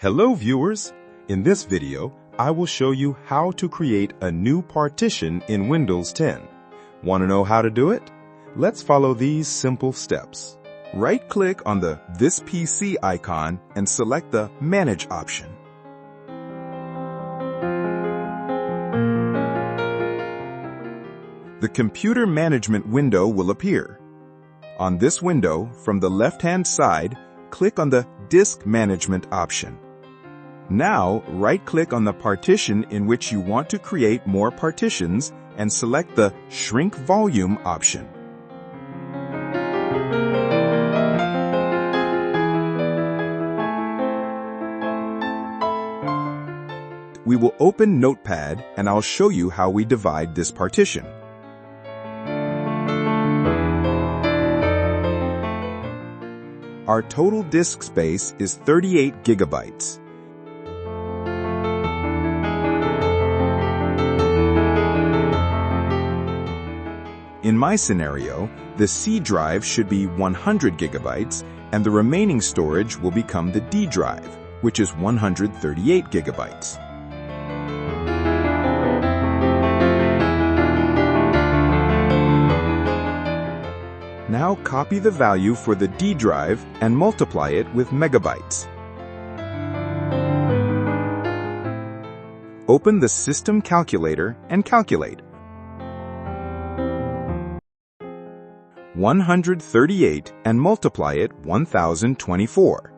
Hello viewers! In this video, I will show you how to create a new partition in Windows 10. Want to know how to do it? Let's follow these simple steps. Right-click on the This PC icon and select the Manage option. The Computer Management window will appear. On this window, from the left-hand side, click on the Disk Management option. Now, right-click on the partition in which you want to create more partitions and select the Shrink Volume option. We will open Notepad and I'll show you how we divide this partition. Our total disk space is 38 gigabytes. In my scenario, the C drive should be 100 gigabytes and the remaining storage will become the D drive, which is 138 gigabytes. Now copy the value for the D drive and multiply it with megabytes. Open the System Calculator and calculate. 138 and multiply it 1024.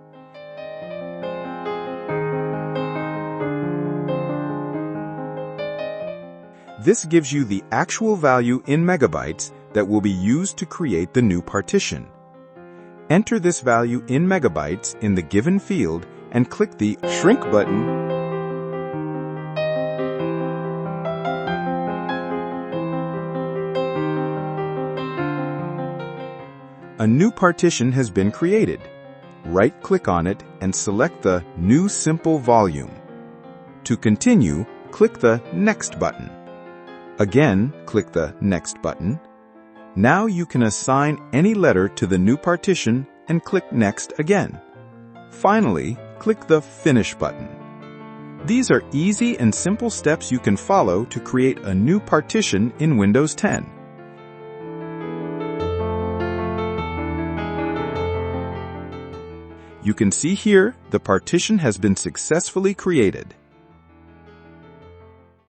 This gives you the actual value in megabytes that will be used to create the new partition. Enter this value in megabytes in the given field and click the Shrink button. A new partition has been created. Right-click on it and select the New Simple Volume. To continue, click the Next button. Again, click the Next button. Now you can assign any letter to the new partition and click Next again. Finally, click the Finish button. These are easy and simple steps you can follow to create a new partition in Windows 10. You can see here the partition has been successfully created.